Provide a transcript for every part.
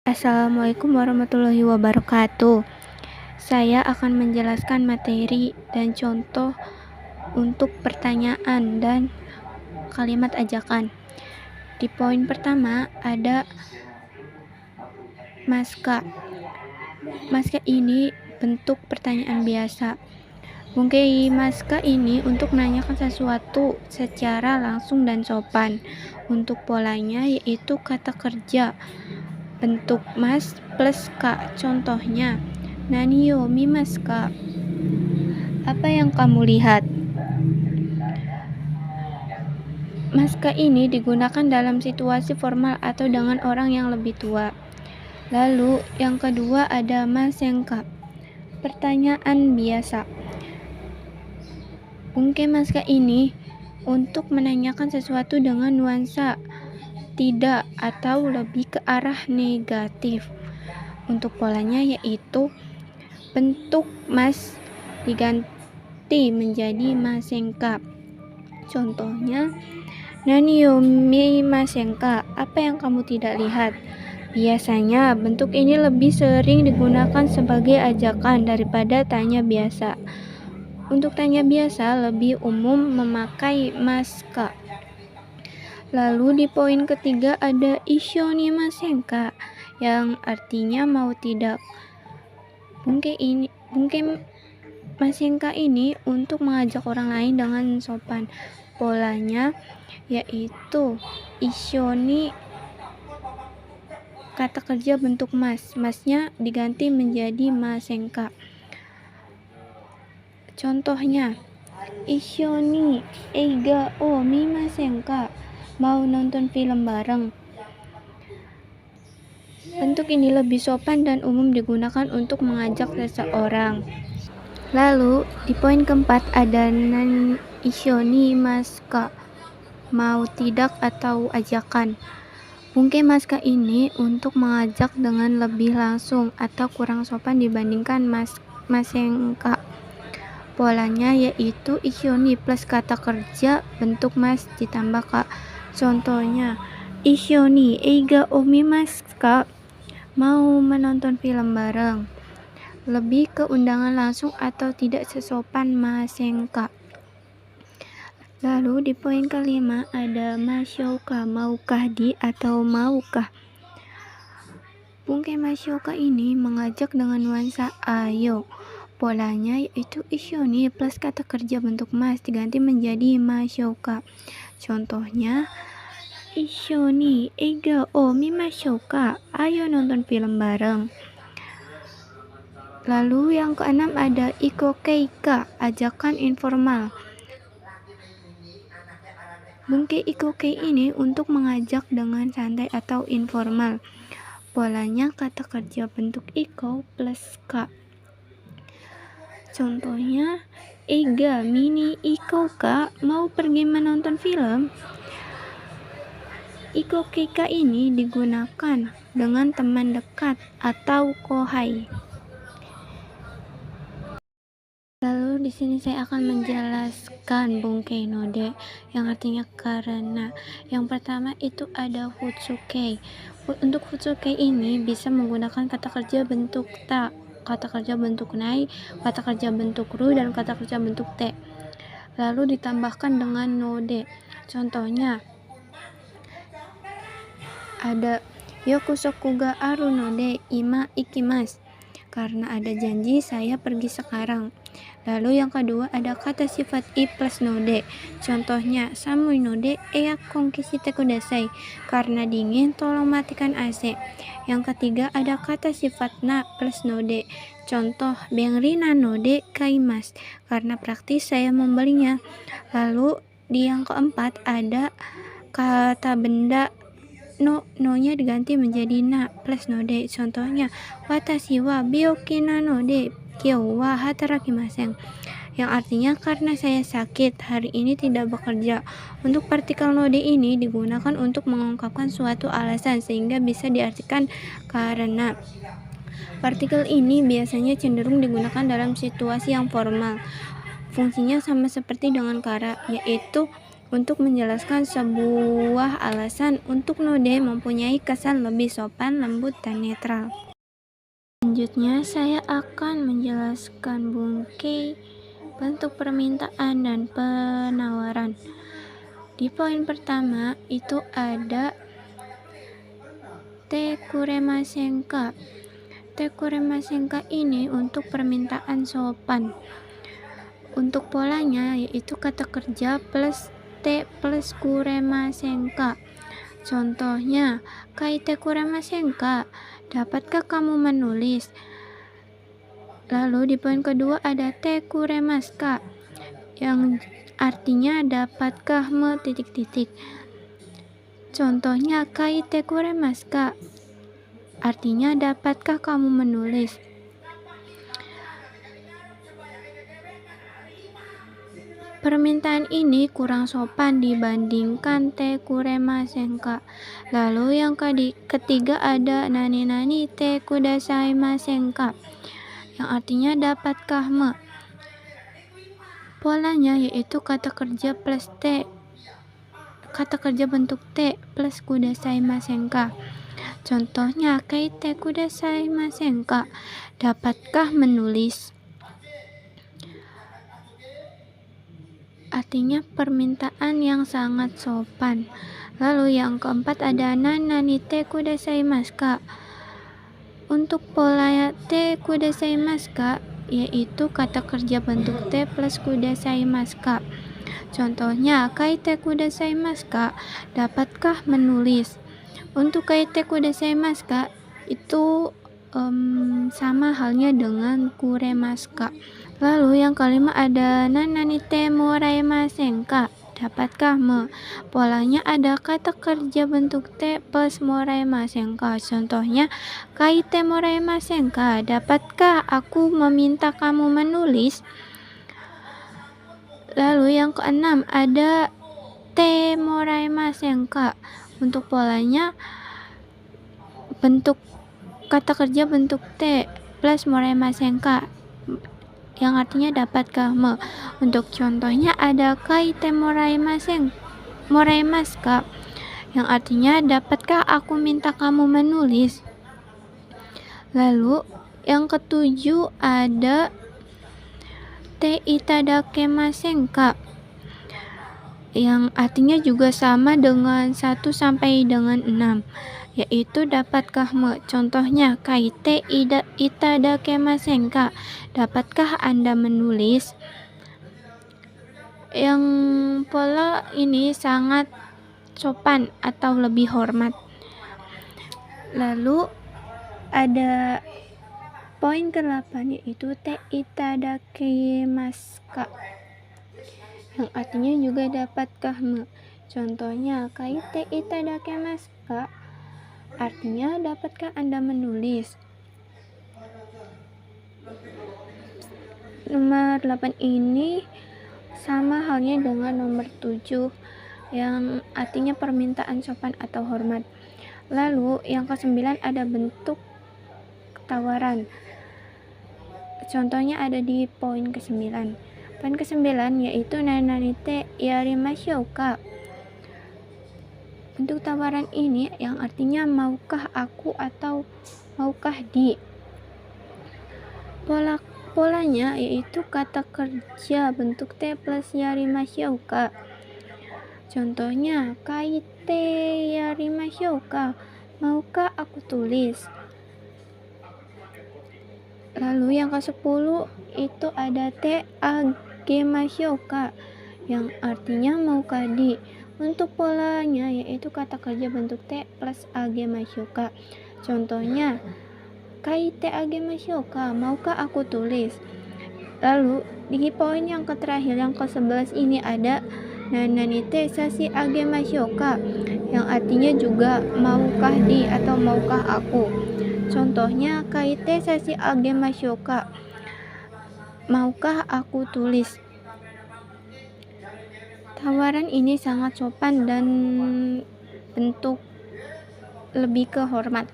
Assalamualaikum warahmatullahi wabarakatuh. Saya akan menjelaskan materi dan contoh untuk pertanyaan dan kalimat ajakan. Di poin pertama ada maska. Maska ini bentuk pertanyaan biasa. Bungkei maska ini untuk menanyakan sesuatu secara langsung dan sopan. Untuk polanya yaitu kata kerja bentuk mas plus ka. Contohnya, nani yo mimasu ka? Apa yang kamu lihat? Maska ini digunakan dalam situasi formal atau dengan orang yang lebih tua. Lalu yang kedua ada masenka. Pertanyaan biasa. Bungkei maska ini untuk menanyakan sesuatu dengan nuansa tidak atau lebih ke arah negatif. Untuk polanya yaitu bentuk mas diganti menjadi masenka. Contohnya, nani yo mimasenka? Apa yang kamu tidak lihat? Biasanya bentuk ini lebih sering digunakan sebagai ajakan daripada tanya biasa. Untuk tanya biasa lebih umum memakai maska. Lalu di poin ketiga ada ishoni masenka yang artinya mau tidak. Bungkei masenka ini untuk mengajak orang lain dengan sopan. Polanya yaitu ishoni kata kerja bentuk mas. Masnya diganti menjadi masenka. Contohnya, ishoni eiga o mimasenka? Mau nonton film bareng? Bentuk ini lebih sopan dan umum digunakan untuk mengajak seseorang. Lalu di poin keempat ada nan ishoni maska, mau tidak atau ajakan. Bungkei maska ini untuk mengajak dengan lebih langsung atau kurang sopan dibandingkan masenka. Polanya yaitu ishoni plus kata kerja bentuk mas ditambah ka. Contohnya, ishoni eiga o mimasu ka? Mau menonton film bareng? Lebih ke undangan langsung atau tidak sesopan masenka. Lalu di poin kelima ada masyouka, maukah di atau maukah. Bungkei masyouka ini mengajak dengan nuansa ayo. Polanya yaitu ishoni plus kata kerja bentuk mas diganti menjadi masyouka. Contohnya, ishoni eiga o mimashouka? Ayo nonton film bareng. Lalu yang keenam ada ikokeika, ajakan informal. Bungkei ikokei ini untuk mengajak dengan santai atau informal. Polanya kata kerja bentuk iko plus ka. Contohnya, eiga mini ikouka? Mau pergi menonton film? Ikokeika ini digunakan dengan teman dekat atau kohai. Lalu di sini saya akan menjelaskan bungkei node yang artinya karena. Yang pertama itu ada futsukei. Untuk futsukei ini bisa menggunakan kata kerja bentuk ta, kata kerja bentuk nai, kata kerja bentuk ru, dan kata kerja bentuk te. Lalu ditambahkan dengan node. Contohnya ada yokusoku ga aru node ima ikimasu. Karena ada janji saya pergi sekarang. Lalu yang kedua ada kata sifat i plus node. Contohnya, samui node eakon kishite kudasai. Karena dingin tolong matikan AC. Yang ketiga ada kata sifat na plus node. Contoh, benri na node kaimasu. Karena praktis saya membelinya. Lalu di yang keempat ada kata benda no-nya diganti menjadi na plus node. Contohnya, watashi wa byoki na node kyou wa hatarakimasen. Yang artinya karena saya sakit, hari ini tidak bekerja. Untuk partikel node ini digunakan untuk mengungkapkan suatu alasan sehingga bisa diartikan karena. Partikel ini biasanya cenderung digunakan dalam situasi yang formal. Fungsinya sama seperti dengan kara, yaitu untuk menjelaskan sebuah alasan untuk node mempunyai kesan lebih sopan, lembut, dan netral. Selanjutnya, saya akan menjelaskan bungkai bentuk permintaan dan penawaran. Di poin pertama itu ada tekuremasenka. Tekuremasenka ini untuk permintaan sopan. Untuk polanya yaitu kata kerja plus te plus kuremasenka. Contohnya, kaite kuremasenka, dapatkah kamu menulis? Lalu di poin kedua ada te kuremaska, yang artinya dapatkah titik-titik. Contohnya kaite kuremaska, artinya dapatkah kamu menulis. Permintaan ini kurang sopan dibandingkan te kuremasenka. Lalu yang ketiga ada nani te kudasaimasenka, yang artinya dapatkah Polanya yaitu kata kerja plus te, kata kerja bentuk te plus kudasaimasenka. Contohnya kaite kudasaimasenka, dapatkah menulis. Artinya permintaan yang sangat sopan. Lalu yang keempat ada nani te kudasaimaska. Untuk pola te kudasaimaska yaitu kata kerja bentuk te plus kudasaimaska. Contohnya kaite kudasaimaska, dapatkah menulis. Untuk kaite kudasaimaska itu sama halnya dengan kuremaska. Lalu yang kelima ada nani te moraemasenka, dapatkah Polanya ada kata kerja bentuk te plus moraemasenka. Contohnya kaite moraemasenka, dapatkah aku meminta kamu menulis. Lalu yang keenam ada te moraemasenka. Untuk polanya bentuk kata kerja bentuk te plus moraemasenka, yang artinya dapatkah Untuk contohnya ada kaite moraemaska, yang artinya dapatkah aku minta kamu menulis. Lalu yang ketujuh ada te itadakemasenka, yang artinya juga sama dengan 1 sampai dengan 6, yaitu dapatkah Contohnya kaite itadakemasenka, dapatkah Anda menulis. Yang pola ini sangat sopan atau lebih hormat. Lalu ada poin ke-8 yaitu te itadakemaska, yang artinya juga dapatkah Contohnya kaite itadakemaska, artinya dapatkah Anda menulis. Nomor 8 ini sama halnya dengan nomor 7 yang artinya permintaan sopan atau hormat. Lalu yang ke-9 ada bentuk tawaran. Contohnya ada di poin ke-9. Poin ke-9 yaitu nani te yarimashouka. Bentuk tawaran ini yang artinya maukah aku atau maukah di. Polanya yaitu kata kerja bentuk te plus yarimashouka. Contohnya kaite yarimashouka, maukah aku tulis. Lalu yang ke-10 itu ada te agemashouka, yang artinya maukah di. Untuk polanya yaitu kata kerja bentuk te plus agemashouka. Contohnya kaite agemashouka, maukah aku tulis. Lalu di poin yang terakhir yang ke-11 ini ada nani te sashi agemashouka, yang artinya juga maukah di atau maukah aku. Contohnya kaite sashi agemashouka, maukah aku tulis. Tawaran ini sangat sopan dan bentuk lebih ke hormat.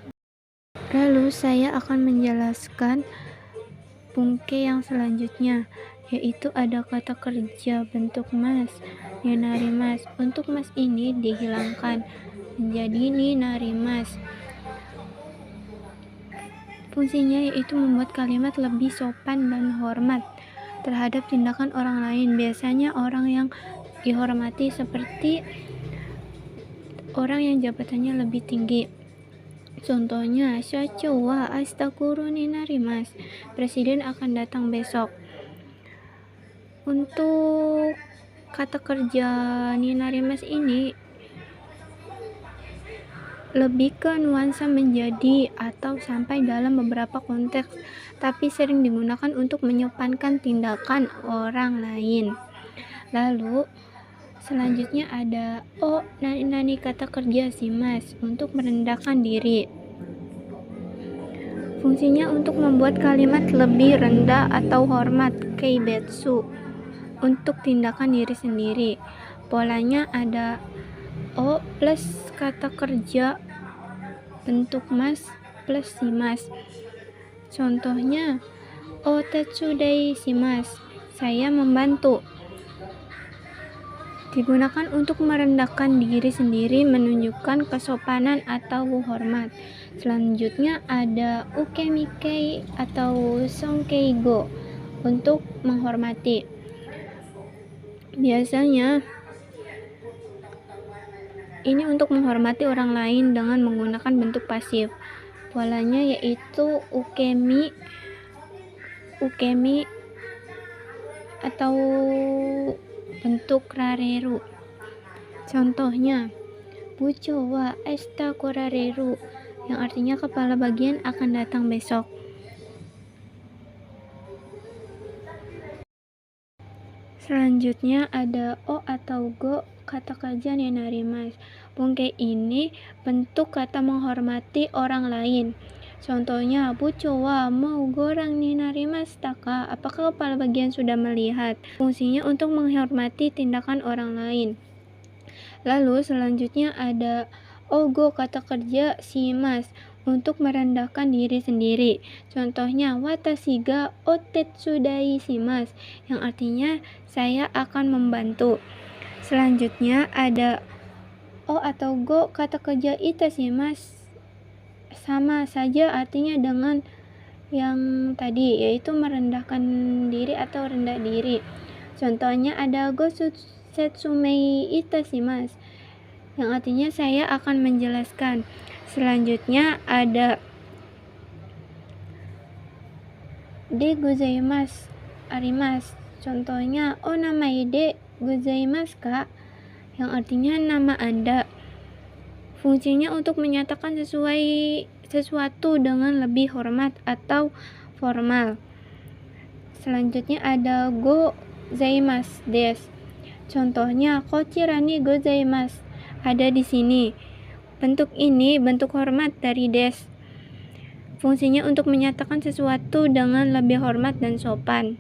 Lalu saya akan menjelaskan bungkai yang selanjutnya. yaitu ada kata kerja bentuk mas, ninarimas. Untuk mas ini dihilangkan menjadi ninarimas. Fungsinya yaitu membuat kalimat lebih sopan dan hormat terhadap tindakan orang lain. Biasanya orang yang dihormati seperti orang yang jabatannya lebih tinggi. Contohnya, Shacho wa astakuru ninarimas. Presiden akan datang besok. Untuk kata kerja ninarimas ini lebih ke nuansa menjadi atau sampai dalam beberapa konteks, tapi sering digunakan untuk menyopankan tindakan orang lain. Lalu selanjutnya ada nani kata kerja si mas untuk merendahkan diri. Fungsinya untuk membuat kalimat lebih rendah atau hormat, keibetsu, untuk tindakan diri sendiri. Polanya ada o plus kata kerja bentuk mas plus si mas. Contohnya, o tetsudai si mas, saya membantu. Digunakan untuk merendahkan diri sendiri, menunjukkan kesopanan atau hormat. Selanjutnya ada ukemikei atau songkeigo untuk menghormati. Biasanya ini untuk menghormati orang lain dengan menggunakan bentuk pasif. Polanya yaitu ukemi atau bentuk rareru. Contohnya, bucho wa esta korareru, yang artinya kepala bagian akan datang besok. Selanjutnya ada o atau go kata kerja ninarimas. Bungke ini bentuk kata menghormati orang lain. Contohnya, bucho wa mau gorang ninarimas taka, apakah kepala bagian sudah melihat? Fungsinya untuk menghormati tindakan orang lain. Lalu selanjutnya ada ogo kata kerja si mas untuk merendahkan diri sendiri. Contohnya, watashi ga otetsudai shimasu, yang artinya saya akan membantu. Selanjutnya ada o atau go kata kerja itashimasu, sama saja artinya dengan yang tadi, yaitu merendahkan diri atau rendah diri. Contohnya ada go setsumei itashimasu, yang artinya saya akan menjelaskan. Selanjutnya ada de gozaimasu arimasu. Contohnya, namae de gozaimasu ka, yang artinya nama Anda. Fungsinya untuk menyatakan sesuatu dengan lebih hormat atau formal. Selanjutnya ada gozaimasu desu. Contohnya, kochira ni gozaimasu, ada di sini. Bentuk ini bentuk hormat dari desu. Fungsinya untuk menyatakan sesuatu dengan lebih hormat dan sopan.